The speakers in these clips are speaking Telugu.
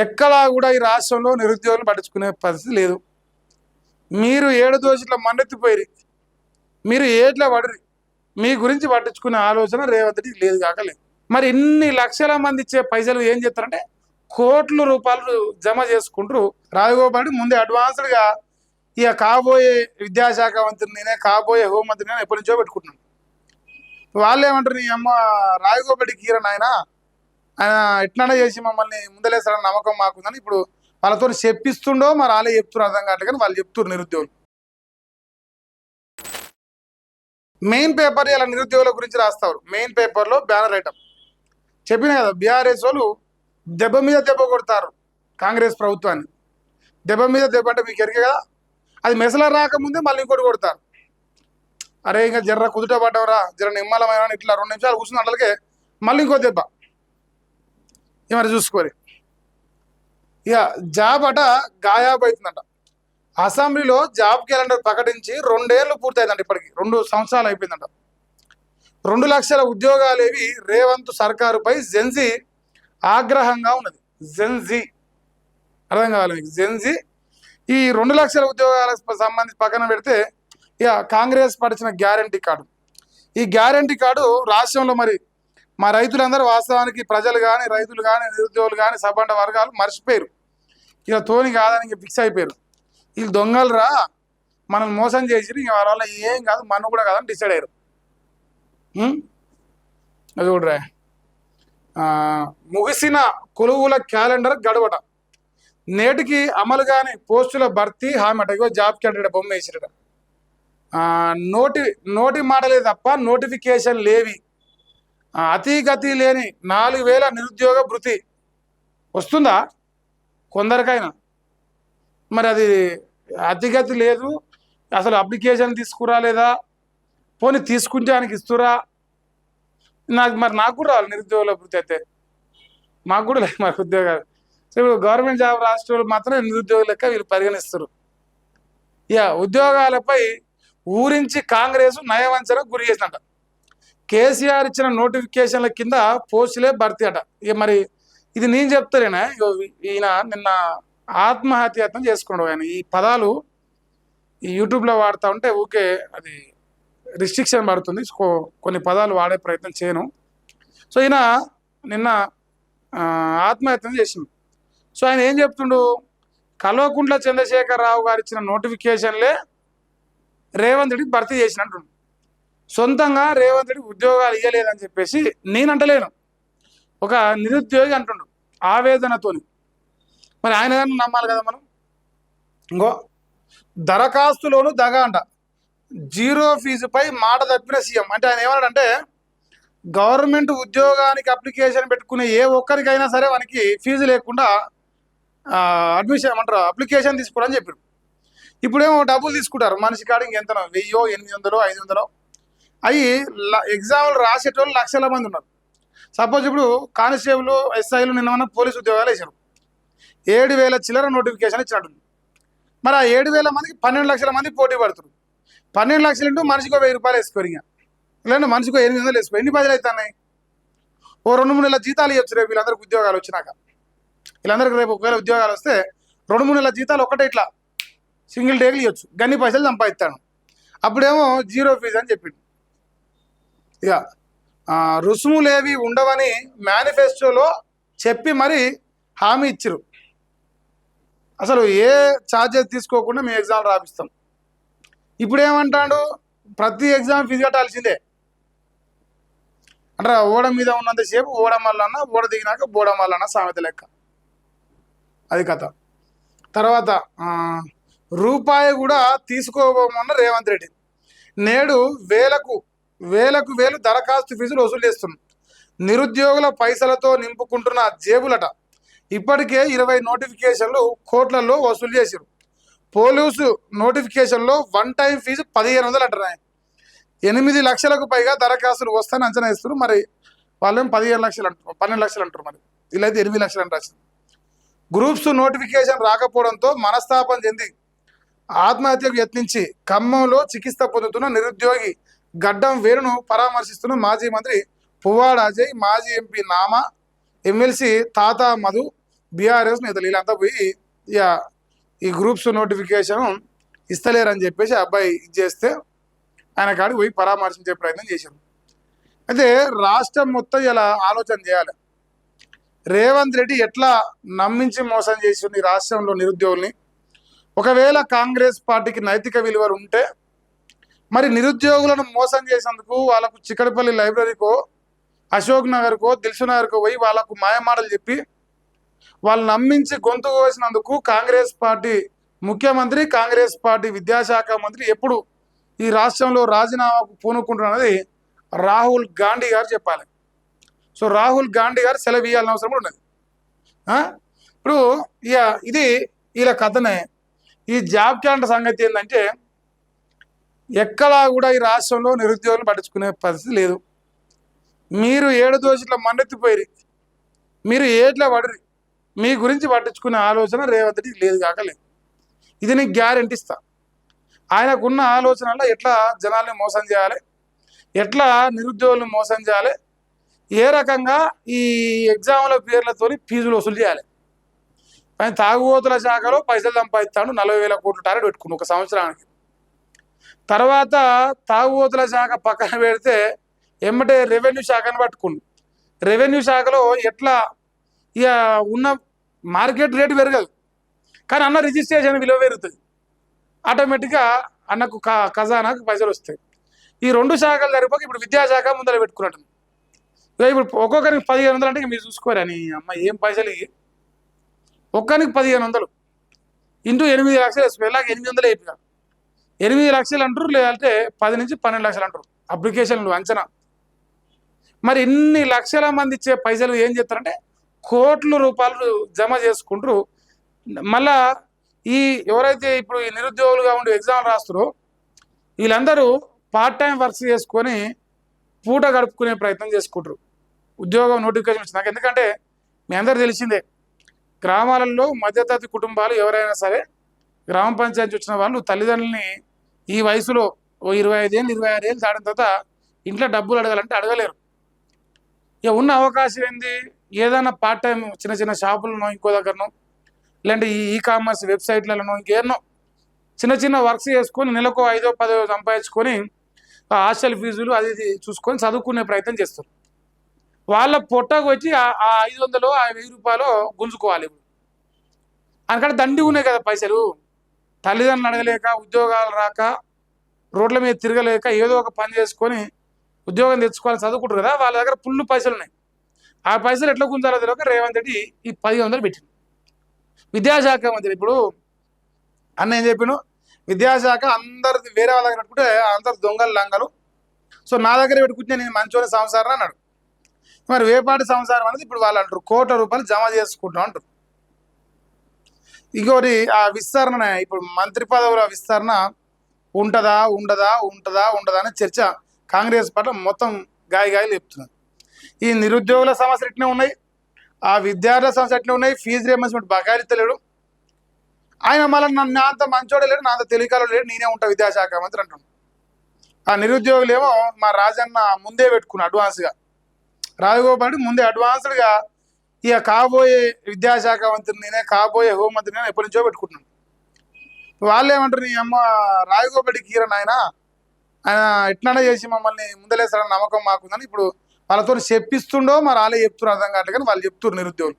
ఎక్కడా కూడా ఈ రాష్ట్రంలో నిరుద్యోగులు పట్టించుకునే పరిస్థితి లేదు. మీరు 7 దోషుల మన్నెత్తిపోయి మీరు ఏట్లా పడరు, మీ గురించి పట్టించుకునే ఆలోచన రేవంత్ రెడ్డికి లేదు కాకలేదు. మరి ఇన్ని లక్షల మంది ఇచ్చే పైసలు ఏం చేస్తారంటే కోట్ల రూపాయలు జమ చేసుకుంటారు. రాజగోపాల్ ముందే అడ్వాన్స్డ్గా ఇక కాబోయే విద్యాశాఖ మంత్రిని నేనే, కాబోయే హోంమంత్రి నేను ఎప్పటి నుంచో పెట్టుకుంటున్నాను. వాళ్ళు ఏమంటారు, నీ అమ్మ రాజగోపాల్కి కీరన్ ఆయన ఎట్లనే చేసి మమ్మల్ని ముందలేస్తారని నమ్మకం మాకుందని ఇప్పుడు వాళ్ళతో చెప్పిస్తుండో మరి వాళ్ళే చెప్తున్నారు, అర్థం కావట్లేదు. కానీ వాళ్ళు చెప్తున్నారు నిరుద్యోగులు. మెయిన్ పేపర్ ఇలా నిరుద్యోగుల గురించి రాస్తారు. మెయిన్ పేపర్లో బ్యానర్ ఐటమ్ చెప్పిన కదా, బీఆర్ఎస్ వాళ్ళు దెబ్బ మీద దెబ్బ కొడతారు కాంగ్రెస్ ప్రభుత్వాన్ని. దెబ్బ మీద దెబ్బ అంటే మీకు ఎరికే కదా, అది మెసల రాకముందే మళ్ళీ ఇంకోటి కొడతారు. అరే ఇంకా జర్ర కుదుట పడ్డవరా, జర నిమ్మలమైన ఇట్లా 2 నిమిషాలు కూర్చున్న అట్లకే మళ్ళీ ఇంకో దెబ్బ. మరి చూసుకోరు. ఇక జాబ్ అట గాయాబ్ అవుతుందంట. అసెంబ్లీలో జాబ్ క్యాలెండర్ ప్రకటించి 2 ఏళ్ళు పూర్తయిందంట. ఇప్పటికి 2 సంవత్సరాలు అయిపోయిందంట. 2 లక్షల ఉద్యోగాలేవి రేవంత్ సర్కారుపై జెన్జీ ఆగ్రహంగా ఉన్నది. జెన్జీ అర్థం కావాలి మీకు, జెన్జీ. ఈ 2 లక్షల ఉద్యోగాలకు సంబంధించి పక్కన పెడితే ఇక కాంగ్రెస్ పడిచిన గ్యారంటీ కార్డు, ఈ గ్యారంటీ కార్డు రాష్ట్రంలో మరి మా రైతులందరూ వాస్తవానికి ప్రజలు కానీ రైతులు కానీ నిరుద్యోగులు కానీ సబ్బండ వర్గాలు మర్చిపోయారు. ఇక తోని కాదని ఫిక్స్ అయిపోయారు. వీళ్ళు దొంగలరా, మనం మోసం చేసి ఇక వాళ్ళ వల్ల ఏం కాదు మన్ను కూడా కాదని డిసైడ్ అయ్యారు. అది కూడా ముగిసిన కొలువుల క్యాలెండర్ గడవట, నేటికి అమలు కాని పోస్టుల భర్తీ హామీ అట. ఇగో జాబ్ క్యాలెండర్ బొమ్మ వేసిరట. నోటి మాటలే తప్ప నోటిఫికేషన్ లేవి. అతిగతి లేని 4000 నిరుద్యోగ భృతి వస్తుందా కొందరికైనా? మరి అది అతిగతి లేదు, అసలు అప్లికేషన్ తీసుకురా లేదా, పోనీ తీసుకుంటే ఆయనకి ఇస్తురా? నాకు కూడా రావాలి నిరుద్యోగుల భృతి. అయితే మాకు కూడా లేదు మాకు ఉద్యోగాలు. సో ఇప్పుడు గవర్నమెంట్ జాబ్ రాష్ట్రాలు మాత్రం నిరుద్యోగుల లెక్క వీళ్ళు పరిగణిస్తారు. ఇక ఉద్యోగాలపై ఊరించి కాంగ్రెస్ నయవంచన గురి చేసినట్ట. కేసీఆర్ ఇచ్చిన నోటిఫికేషన్ల కింద పోస్టులే భర్తీ అట. ఇక మరి ఇది నేను చెప్తానేనా, ఈయన నిన్న ఆత్మహత్యాయత్నం చేసుకున్నాడు. ఆయన ఈ పదాలు ఈ యూట్యూబ్లో వాడుతూ ఉంటే ఊకే అది రిస్ట్రిక్షన్ పడుతుంది, కొన్ని పదాలు వాడే ప్రయత్నం చేయను. సో ఈయన నిన్న ఆత్మహత్యం చేసిండు. సో ఆయన ఏం చెప్తుండు, కల్వకుంట్ల చంద్రశేఖరరావు గారు ఇచ్చిన నోటిఫికేషన్లే రేవంత్ రెడ్డికి భర్తీ చేసినట్టు. సొంతంగా రేవంత్ రెడ్డి ఉద్యోగాలు ఇవ్వలేదని చెప్పేసి నేను అంటలేను, ఒక నిరుద్యోగి అంటుండు ఆవేదనతోని. మరి ఆయన కానీ నమ్మాలి కదా మనం. ఇంకో దరఖాస్తులోను దగ అంట, 0 ఫీజుపై మాట తప్పిన సీఎం. అంటే ఆయన ఏమన్నాడంటే గవర్నమెంట్ ఉద్యోగానికి అప్లికేషన్ పెట్టుకునే ఏ ఒక్కరికైనా సరే వానికి ఫీజు లేకుండా అడ్మిషన్ ఏమంటారు అప్లికేషన్ తీసుకోవడం చెప్పారు. ఇప్పుడేమో డబ్బులు తీసుకుంటారు మనిషి కాడ, ఇంకెంతనో 1000, 800, 500 అవి ఎగ్జామ్లు రాసేటోళ్ళు లక్షల మంది ఉన్నారు. సపోజ్ ఇప్పుడు కానిస్టేబుల్, ఎస్ఐలు నిన్న పోలీసు ఉద్యోగాలు వేసారు, 7000 చిల్లర నోటిఫికేషన్ ఇచ్చినట్టుంది. మరి ఆ 7000 మందికి 12 లక్షల మంది పోటీ పడుతున్నారు. 12 లక్షలు ఇంటూ మనిషికి 1000 రూపాయలు వేసుకోరు, ఇంకా లేదంటే మనిషికి 800 వేసుకో. ఎన్ని పదులు అవుతున్నాయి? ఓ 2-3 నెలల జీతాలు ఇవ్వచ్చు రేపు వీళ్ళందరికీ ఉద్యోగాలు వచ్చినాక. వీళ్ళందరికీ రేపు ఒకవేళ ఉద్యోగాలు వస్తే 2-3 నెలల జీతాలు ఒకటే ఇట్లా సింగిల్ డేలు ఇవ్వచ్చు, గన్ని పైసలు సంపాదిస్తాను. అప్పుడేమో 0 ఫీజు అని చెప్పిండు. ఇక రుసుములేవి ఉండవని మేనిఫెస్టోలో చెప్పి మరి హామీ ఇచ్చారు. అసలు ఏ ఛార్జెస్ తీసుకోకుండా మేము ఎగ్జామ్ రాపిస్తాం. ఇప్పుడు ఏమంటాడు, ప్రతి ఎగ్జామ్ ఫీజు కట్టాల్సిందే అంటే ఓడ మీద ఉన్నంతసేపు ఓడ మల్లన్న, ఓడ దిగినాక బోడ మల్లన్న సామెత లెక్క. అది కథ. తర్వాత రూపాయి కూడా తీసుకోబోమన్న రేవంత్ రెడ్డి. నేడు వేలకు దరఖాస్తు ఫీజులు వసూలు చేస్తున్నాం. నిరుద్యోగుల పైసలతో నింపుకుంటున్న జేబులట. ఇప్పటికే 20 నోటిఫికేషన్లు కోట్లలో వసూలు చేశారు. పోలీసు నోటిఫికేషన్లో 1 టైం ఫీజు 1500 అంటారు. 8 లక్షలకు పైగా దరఖాస్తులు వస్తాయని అంచనా ఇస్తారు. మరి వాళ్ళేమో 15 లక్షలు అంటారు, 12 లక్షలు అంటారు. మరి వీళ్ళైతే 8 లక్షలు అంటారు. గ్రూప్స్ నోటిఫికేషన్ రాకపోవడంతో మనస్తాపం చెంది ఆత్మహత్యకు యత్నించి ఖమ్మంలో చికిత్స పొందుతున్న నిరుద్యోగి గడ్డం వేరును పరామర్శిస్తున్న మాజీ మంత్రి పువ్వాడ అజయ్, మాజీ ఎంపీ నామా, ఎమ్మెల్సీ తాతా మధు, బీఆర్ఎస్ నేతలు వీళ్ళంతా పోయి ఇక ఈ గ్రూప్స్ నోటిఫికేషన్ ఇస్తలేరని చెప్పేసి అబ్బాయి చేస్తే ఆయన కాడికి పోయి పరామర్శించే ప్రయత్నం చేశారు. అయితే రాష్ట్రం మొత్తం ఇలా ఆలోచన చేయాలి. రేవంత్ రెడ్డి ఎట్లా నమ్మించి మోసం చేసింది రాష్ట్రంలో నిరుద్యోగుల్ని. ఒకవేళ కాంగ్రెస్ పార్టీకి నైతిక విలువలు ఉంటే మరి నిరుద్యోగులను మోసం చేసేందుకు వాళ్ళకు చిక్కడపల్లి లైబ్రరీకో అశోక్ నగర్కో దిల్సు నగర్కో పోయి వాళ్ళకు మాయమాటలు చెప్పి వాళ్ళు నమ్మించి గొంతు కోసినందుకు కాంగ్రెస్ పార్టీ ముఖ్యమంత్రి కాంగ్రెస్ పార్టీ విద్యాశాఖ మంత్రి ఎప్పుడు ఈ రాష్ట్రంలో రాజీనామాకు పూనుకుంటున్నది రాహుల్ గాంధీ గారు చెప్పాలి. సో రాహుల్ గాంధీ గారు సెలవు ఇవ్వాల్సిన అవసరం కూడా ఉన్నది. ఇప్పుడు ఇక ఇది వీళ్ళ కథనే. ఈ జాబ్ క్యాలెండర్ సంగతి ఏంటంటే ఎక్కడా కూడా ఈ రాష్ట్రంలో నిరుద్యోగులు పట్టించుకునే పరిస్థితి లేదు. మీరు 7 దోషుల మన్నెత్తిపోయి మీరు ఏట్లా పడరు, మీ గురించి పట్టించుకునే ఆలోచన రేవంత్ రెడ్డికి లేదు కాకలేదు. ఇది నీకు గ్యారెంటీ ఇస్తా. ఆయనకున్న ఆలోచనలో ఎట్లా జనాల్ని మోసం చేయాలి, ఎట్లా నిరుద్యోగులను మోసం చేయాలి, ఏ రకంగా ఈ ఎగ్జామ్ల పేర్లతో ఫీజులు వసూలు చేయాలి. ఆయన తాగుబోతుల శాఖలో పైసలు సంపాదిస్తాడు, 40,000 కోట్లు టార్గెట్ పెట్టుకుని ఒక సంవత్సరానికి. తర్వాత తాగుబోతుల శాఖ పక్కన పెడితే ఎమ్మటే రెవెన్యూ శాఖను పట్టుకుండు. రెవెన్యూ శాఖలో ఎట్లా ఇక ఉన్న మార్కెట్ రేటు పెరగదు, కానీ అన్న రిజిస్ట్రేషన్ విలువ పెరుగుతుంది. ఆటోమేటిక్గా అన్నకు ఖజానాకు పైసలు వస్తాయి. ఈ 2 శాఖలు సరిపోక ఇప్పుడు విద్యాశాఖ ముందర పెట్టుకున్నట్టు. ఇప్పుడు ఒక్కొక్కరికి 1,500 అంటే మీరు చూసుకోరని అమ్మ ఏం పైసలు ఇవి. ఒక్కరికి 1,500 ఇంటూ 8 లక్షలు వేసుకో, ఇలాగ 800 అయిపోయా 8 లక్షలు అంటారు, లేదంటే 10 నుంచి 12 లక్షలు అంటారు అప్లికేషన్లు అంచనా. మరి ఇన్ని లక్షల మంది ఇచ్చే పైసలు ఏం చేస్తారంటే కోట్ల రూపాయలు జమ చేసుకుంటారు. మళ్ళా ఈ ఎవరైతే ఇప్పుడు ఈ నిరుద్యోగులుగా ఉండి ఎగ్జామ్ రాస్తారో వీళ్ళందరూ పార్ట్ టైం వర్క్స్ చేసుకొని పూట గడుపుకునే ప్రయత్నం చేసుకుంటారు. ఉద్యోగం నోటిఫికేషన్ వచ్చినాక. ఎందుకంటే మీ అందరు తెలిసిందే, గ్రామాలలో మధ్యతరగతి కుటుంబాలు ఎవరైనా సరే గ్రామ పంచాయతీ వచ్చిన వాళ్ళు తల్లిదండ్రులని ఈ వయసులో ఓ 25 ఏళ్ళు 26 ఏళ్ళు దాటిన తర్వాత ఇంట్లో డబ్బులు అడగాలంటే అడగలేరు. ఇక ఉన్న అవకాశం ఏంది, ఏదైనా పార్ట్ టైం చిన్న చిన్న షాపులను ఇంకో దగ్గరనో లేదంటే ఈ కామర్స్ వెబ్సైట్లలో ఇంకేమో చిన్న చిన్న వర్క్స్ చేసుకొని నెలకు 5-10 సంపాదించుకొని హాస్టల్ ఫీజులు అది ఇది చూసుకొని చదువుకునే ప్రయత్నం చేస్తారు. వాళ్ళ పొట్టకు వచ్చి ఆ 500 ఆ 1000 రూపాయలు గుంజుకోవాలి. అందుకంటే దండి ఉన్నాయి కదా పైసలు. తల్లిదండ్రులు అడగలేక, ఉద్యోగాలు రాక, రోడ్ల మీద తిరగలేక ఏదో ఒక పని చేసుకొని ఉద్యోగం తెచ్చుకోవాలని చదువుకుంటారు కదా, వాళ్ళ దగ్గర ఫుల్ పైసలు ఉన్నాయి. ఆ పైసలు ఎట్లా గుంజాలో తెలియక రేవంత్ రెడ్డి ఈ 1,500 పెట్టింది. విద్యాశాఖ మంత్రి ఇప్పుడు అన్న ఏం చెప్పిను, విద్యాశాఖ అందరిది వేరే వాళ్ళ దగ్గర పెట్టుకుంటే అందరు దొంగలు లంగలు, సో నా దగ్గర పెట్టుకుంటే నేను మంచోని సంసారం అన్నాడు. మరి వేపాటి సంసారం అనేది ఇప్పుడు వాళ్ళు అంటారు కోట్ల రూపాయలు జమ చేసుకుంటాం అంటారు. ఇంకోటి ఆ విస్తరణ, ఇప్పుడు మంత్రి పదవుల విస్తరణ ఉంటుందా ఉండదా ఉంటుందా ఉండదా అనే చర్చ కాంగ్రెస్ పార్టీ మొత్తం గాయలు చెప్తున్నారు. ఈ నిరుద్యోగుల సమస్యలు ఎట్నే ఉన్నాయి, ఆ విద్యార్థుల సమస్యలు ఎట్నే ఉన్నాయి, ఫీజు రియంబర్స్మెంట్ బకాయిలు తెలియడు. ఆయన మళ్ళీ నా అంత మంచోడే లేడు, నా అంత తెలియకాలో లేడు, నేనే ఉంటా విద్యాశాఖ మంత్రి అంటున్నాను. ఆ నిరుద్యోగులేమో మా రాజన్న ముందే పెట్టుకున్నా అడ్వాన్స్గా, రాజగోపాల్ ముందే అడ్వాన్స్డ్గా ఇక కాబోయే విద్యాశాఖ మంత్రి నేనే, కాబోయే హోంమంత్రి నేను ఎప్పటి నుంచో పెట్టుకుంటున్నాను. వాళ్ళు ఏమంటారు, నీ అమ్మ రాజగోపాల్కి కీరన్ ఆయన ఎట్లన్నా చేసి మమ్మల్ని ముందలేస్తారని నమ్మకం మాకుందని ఇప్పుడు వాళ్ళతో చెప్పిస్తుండో మరి వాళ్ళే చెప్తున్నారు, అర్థం కావట్లేదు. కానీ వాళ్ళు చెప్తున్నారు నిరుద్యోగులు,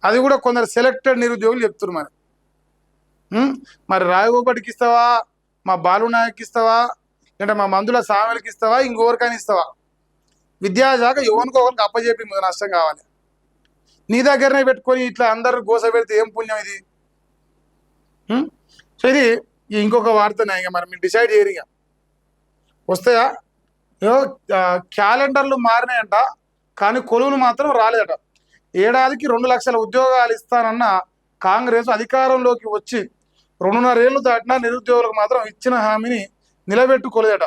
అది కూడా కొందరు సెలెక్టెడ్ నిరుద్యోగులు చెప్తున్నారు. మరి రాజగోపాల్కి ఇస్తావా, మా బాలు నాయక్కి ఇస్తావా, అంటే మా మందుల సామెలకి ఇస్తావా, ఇంకొకరికైనా ఇస్తావా? విద్యాశాఖ ఎవరికొకరికి అప్పచెప్పి ముందు నష్టం కావాలి. నీ దగ్గరనే పెట్టుకొని ఇట్లా అందరు గోస పెడితే ఏం పుణ్యం ఇది? సో ఇది ఇంకొక వార్తనే. ఇక మరి మీరు డిసైడ్ చేయరు, ఇక వస్తాయా? క్యాలెండర్లు మారినాయంట, కానీ కొలువులు మాత్రం రాలేదట. ఏడాదికి 2 లక్షల ఉద్యోగాలు ఇస్తానన్న కాంగ్రెస్ అధికారంలోకి వచ్చి 2.5 ఏళ్ళు దాటినా నిరుద్యోగులకు మాత్రం ఇచ్చిన హామీని నిలబెట్టుకోలేదట.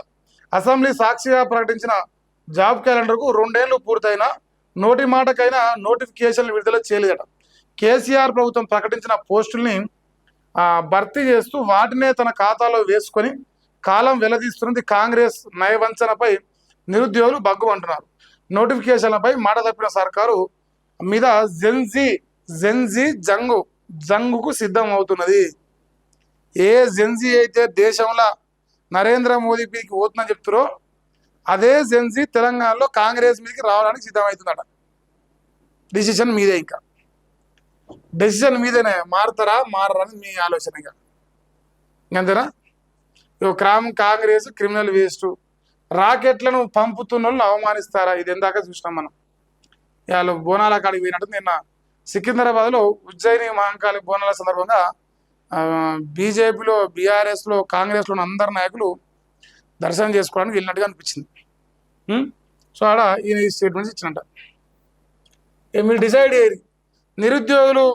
అసెంబ్లీ సాక్షిగా ప్రకటించిన జాబ్ క్యాలెండర్కు 2 ఏళ్ళు పూర్తయినా నోటి మాటకైనా నోటిఫికేషన్లు విడుదల చేయలేదట. కేసీఆర్ ప్రభుత్వం ప్రకటించిన పోస్టుల్ని భర్తీ చేస్తూ వాటినే తన ఖాతాలో వేసుకొని కాలం వెల్లదీస్తున్నది కాంగ్రెస్ నయవంచనపై నిరుద్యోగులు బగ్గుమంటున్నారు. నోటిఫికేషన్లపై మాట తప్పిన సర్కారు మీద జెన్జీ జెన్జీ జంగుకు సిద్ధం అవుతున్నది. ఏ జెన్జీ అయితే దేశంలో నరేంద్ర మోదీ మీదకి పోతుందని చెప్తారో అదే జెన్జీ తెలంగాణలో కాంగ్రెస్ మీదకి రావడానికి సిద్ధమవుతుందట. డిసిషన్ మీదే, ఇంకా డెసిషన్ మీదేనే. మారుతారా మారని మీ ఆలోచన. ఇక అంతేనా? Congress criminal waste. రాకెట్లను పంపుతున్న వాళ్ళు అవమానిస్తారా? ఇది ఎందాక చూసినాం మనం. వాళ్ళు బోనాల కాడికి పోయినట్టు నిన్న సికింద్రాబాద్లో ఉజ్జయిని మహంకాళి బోనాల సందర్భంగా బీజేపీలో, బీఆర్ఎస్లో, కాంగ్రెస్లో అందరు నాయకులు దర్శనం చేసుకోవడానికి వెళ్ళినట్టుగా అనిపించింది. సో ఆడ ఈయన ఈ స్టేట్మెంట్స్ ఇచ్చినట్ట. మీరు డిసైడ్ అయ్యేది నిరుద్యోగులు,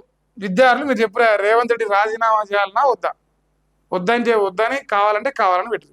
విద్యార్థులు మీరు చెప్పారు రేవంత్ రెడ్డి రాజీనామా చేయాలన్నా వద్దా? వద్దని కావాలంటే కావాలని పెట్టారు.